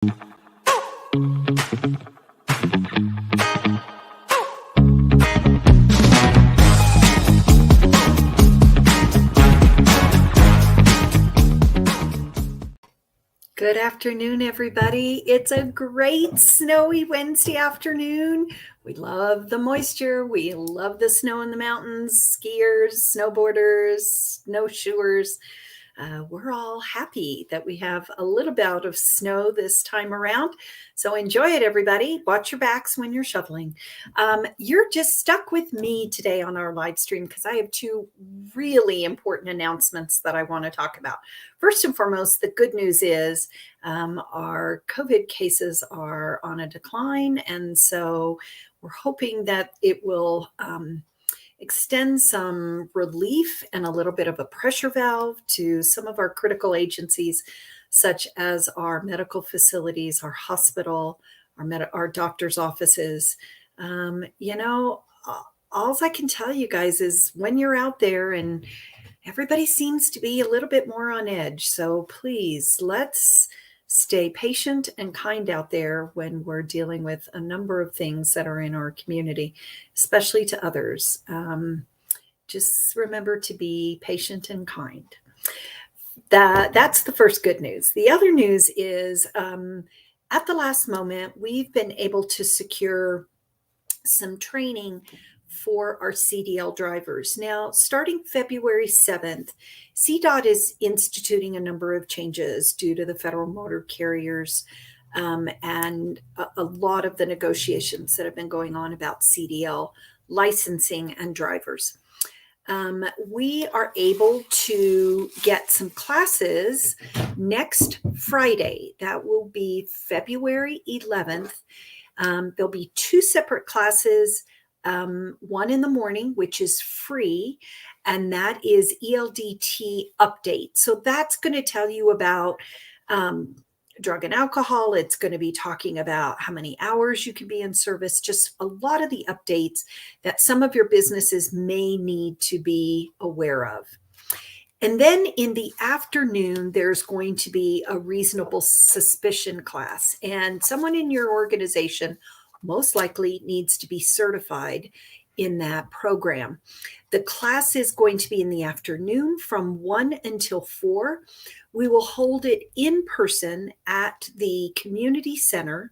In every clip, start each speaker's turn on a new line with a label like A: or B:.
A: Good afternoon, everybody. It's a great snowy Wednesday afternoon. We love the moisture. We love the snow in the mountains, skiers, snowboarders, snowshoers. We're all happy that we have a little bout of snow this time around. So enjoy it, everybody. Watch your backs when you're shoveling. You're just stuck with me today on our live stream because I have two really important announcements that I want to talk about. First and foremost, the good news is our COVID cases are on a decline. And so we're hoping that it will extend some relief and a little bit of a pressure valve to some of our critical agencies, such as our medical facilities, our hospital, our doctor's offices. All I can tell you guys is when you're out there, and everybody seems to be a little bit more on edge. So please, let's stay patient and kind out there when we're dealing with a number of things that are in our community, especially to others. Just remember to be patient and kind. That's the first good news. The other news is at the last moment, we've been able to secure some training for our CDL drivers. Now, starting February 7th, CDOT is instituting a number of changes due to the federal motor carriers and a lot of the negotiations that have been going on about CDL licensing and drivers. We are able to get some classes next Friday. That will be February 11th. There'll be two separate classes, one in the morning, which is free, and that is ELDT update. So that's going to tell you about drug and alcohol. It's going to be talking about how many hours you can be in service, just a lot of the updates that some of your businesses may need to be aware of. And then in the afternoon, there's going to be a reasonable suspicion class, and someone in your organization most likely needs to be certified in that program. The class is going to be in the afternoon from 1 until 4. We will hold it in person at the community center,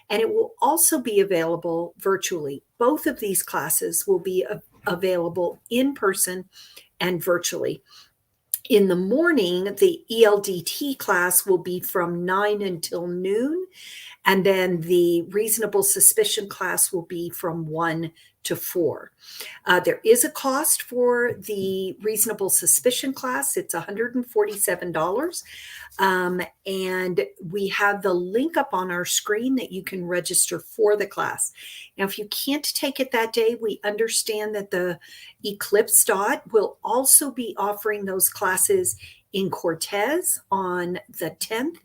A: and it will also be available virtually. Both of these classes will be available in person and virtually. In the morning, the ELDT class will be from 9 until noon, and then the reasonable suspicion class will be from 1 to 4. There is a cost for the reasonable suspicion class. It's $147. And we have the link up on our screen that you can register for the class. Now, if you can't take it that day, we understand that the Eclipse Dot will also be offering those classes in Cortez on the 10th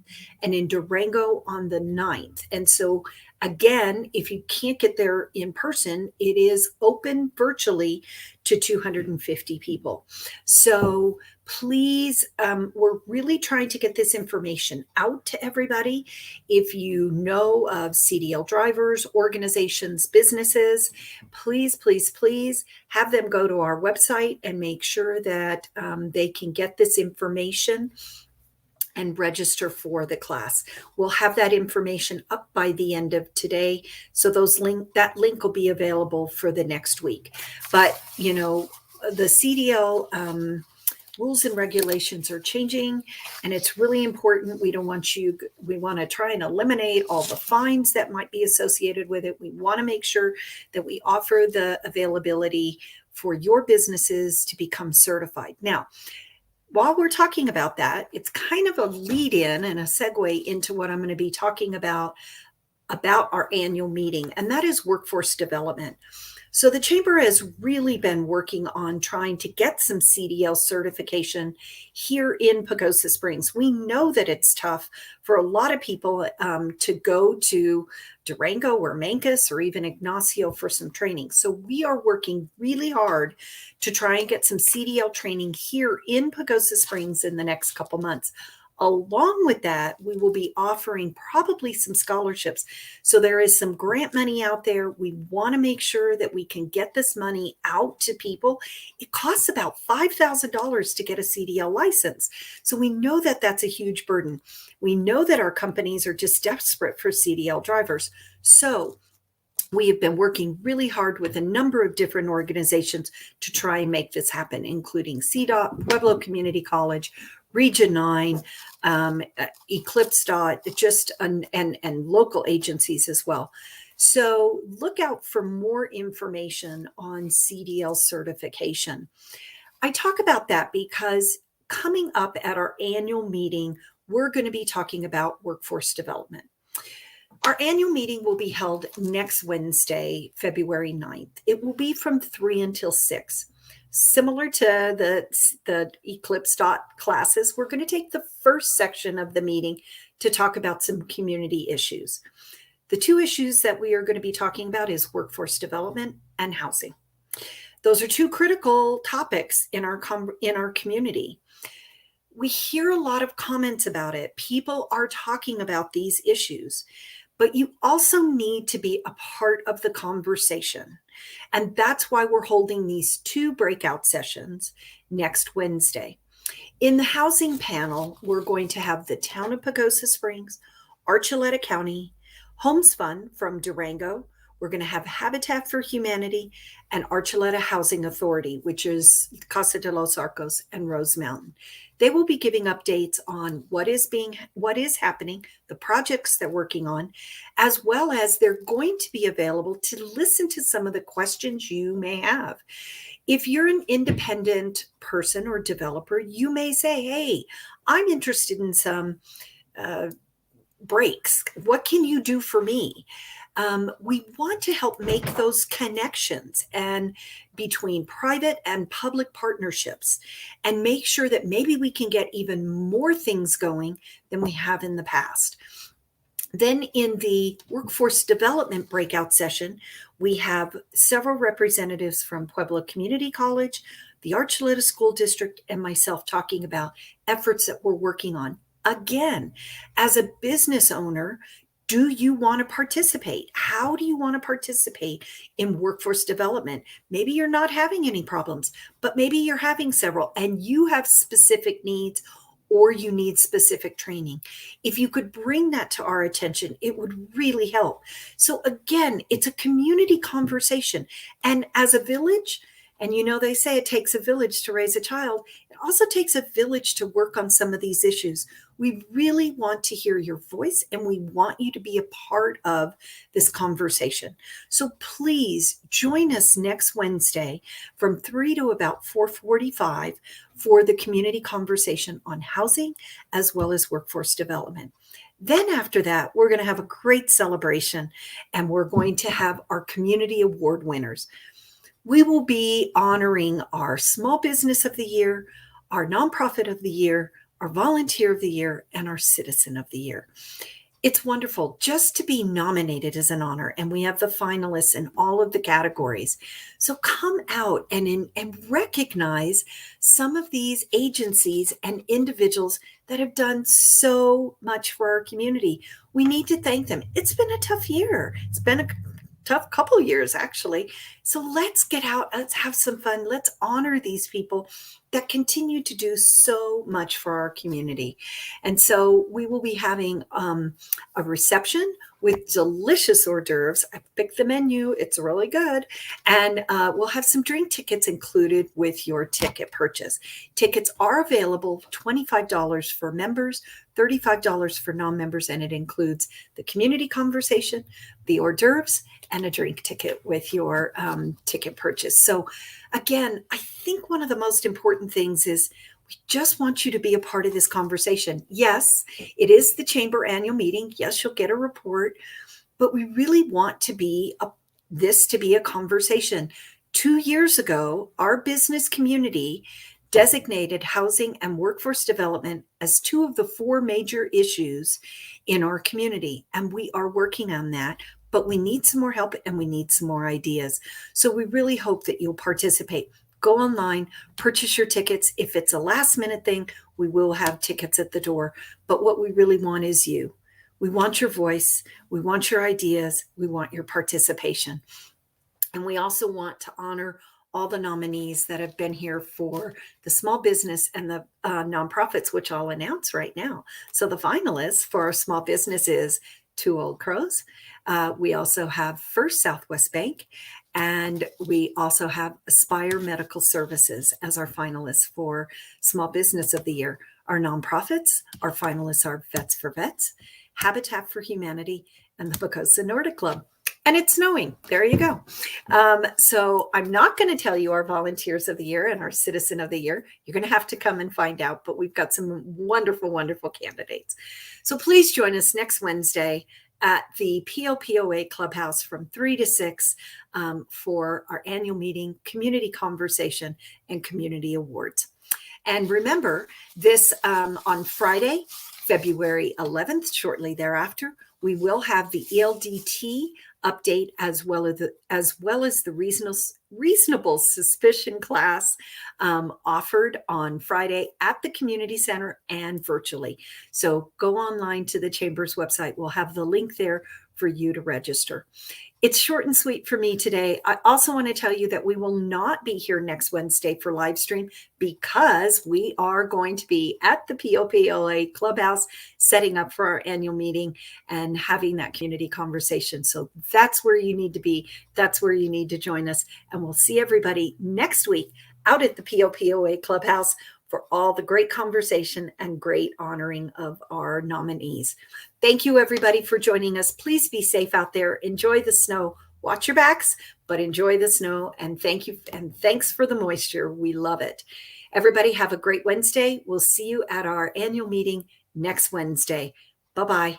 A: and in Durango on the 9th. And so again, if you can't get there in person, it is open virtually to 250 people. So please, we're really trying to get this information out to everybody. If you know of CDL drivers, organizations, businesses, please, please, please have them go to our website and make sure that they can get this information and register for the class. We'll have that information up by the end of today. So that link will be available for the next week. But, the CDL rules and regulations are changing, and it's really important. We want to try and eliminate all the fines that might be associated with it. We want to make sure that we offer the availability for your businesses to become certified. Now, while we're talking about that, it's kind of a lead in and a segue into what I'm going to be talking about our annual meeting, and that is workforce development. So the Chamber has really been working on trying to get some CDL certification here in Pagosa Springs. We know that it's tough for a lot of people to go to Durango or Mancos or even Ignacio for some training. So we are working really hard to try and get some CDL training here in Pagosa Springs in the next couple months. Along with that, we will be offering probably some scholarships. So there is some grant money out there. We want to make sure that we can get this money out to people. It costs about $5,000 to get a CDL license. So we know that that's a huge burden. We know that our companies are just desperate for CDL drivers. So we have been working really hard with a number of different organizations to try and make this happen, including CDOT, Pueblo Community College, Region 9, Eclipse Dot, and local agencies as well. So look out for more information on CDL certification. I talk about that because coming up at our annual meeting, we're going to be talking about workforce development. Our annual meeting will be held next Wednesday, February 9th. It will be from 3 until 6. Similar to the Eclipse Dot classes, we're going to take the first section of the meeting to talk about some community issues. The two issues that we are going to be talking about is workforce development and housing. Those are two critical topics in our community. We hear a lot of comments about it. People are talking about these issues. But you also need to be a part of the conversation. And that's why we're holding these two breakout sessions next Wednesday. In the housing panel, we're going to have the Town of Pagosa Springs, Archuleta County, Homes Fund from Durango. We're going to have Habitat for Humanity and Archuleta Housing Authority, which is Casa de los Arcos and Rose Mountain. They will be giving updates on what is happening, the projects they're working on, as well as they're going to be available to listen to some of the questions you may have. If you're an independent person or developer, you may say, hey, I'm interested in some breaks. What can you do for me? We want to help make those connections and between private and public partnerships and make sure that maybe we can get even more things going than we have in the past. Then in the workforce development breakout session, we have several representatives from Pueblo Community College, the Archuleta School District, and myself talking about efforts that we're working on. Again, as a business owner, do you want to participate? How do you want to participate in workforce development? Maybe you're not having any problems, but maybe you're having several and you have specific needs or you need specific training. If you could bring that to our attention, it would really help. So again, it's a community conversation. And as a village, and they say it takes a village to raise a child, it also takes a village to work on some of these issues. We really want to hear your voice and we want you to be a part of this conversation. So please join us next Wednesday from 3 to about 4:45 for the community conversation on housing as well as workforce development. Then after that, we're going to have a great celebration and we're going to have our community award winners. We will be honoring our Small Business of the Year, our Nonprofit of the Year, our Volunteer of the Year, and our Citizen of the Year. It's wonderful just to be nominated as an honor, and we have the finalists in all of the categories. So come out and recognize some of these agencies and individuals that have done so much for our community. We need to thank them. It's been a tough year. It's been a tough couple years, actually. So let's get out. Let's have some fun. Let's honor these people that continue to do so much for our community. And so we will be having a reception with delicious hors d'oeuvres. I picked the menu. It's really good. And we'll have some drink tickets included with your ticket purchase. Tickets are available, $25 for members, $35 for non-members, and it includes the community conversation, the hors d'oeuvres, and a drink ticket with your ticket purchase. So again, I think one of the most important things is we just want you to be a part of this conversation. Yes, it is the Chamber annual meeting. Yes, you'll get a report, but we really want this to be a conversation. 2 years ago, our business community designated housing and workforce development as 2 of the 4 major issues in our community, and we are working on that. But we need some more help and we need some more ideas. So we really hope that you'll participate. go online, purchase your tickets. If it's a last minute thing, we will have tickets at the door. But what we really want is you. We want your voice. We want your ideas. We want your participation. And we also want to honor all the nominees that have been here for the small business and the nonprofits, which I'll announce right now. So the finalists for our small business is Two Old Crows. We also have First Southwest Bank, and we also have Aspire Medical Services as our finalists for Small Business of the Year. Our nonprofits, our finalists are Vets for Vets, Habitat for Humanity, and the Bacosa Nordic Club. And it's snowing. There you go. So I'm not going to tell you our volunteers of the year and our citizen of the year. You're going to have to come and find out, but we've got some wonderful, wonderful candidates. So please join us next Wednesday at the POPOA Clubhouse from 3 to 6 for our annual meeting, community conversation, and community awards. And remember, this on Friday, February 11th, shortly thereafter, we will have the ELDT update as well as the reasonable suspicion class offered on Friday at the community center and virtually. So go online to the Chamber's website. We'll have the link there for you to register. It's short and sweet for me today. I also want to tell you that we will not be here next Wednesday for live stream because we are going to be at the POPOA Clubhouse setting up for our annual meeting and having that community conversation. So that's where you need to be. That's where you need to join us. And we'll see everybody next week out at the POPOA Clubhouse for all the great conversation and great honoring of our nominees. Thank you, everybody, for joining us. Please be safe out there. Enjoy the snow. Watch your backs, but enjoy the snow. And thank you. And thanks for the moisture. We love it. Everybody have a great Wednesday. We'll see you at our annual meeting next Wednesday. Bye-bye.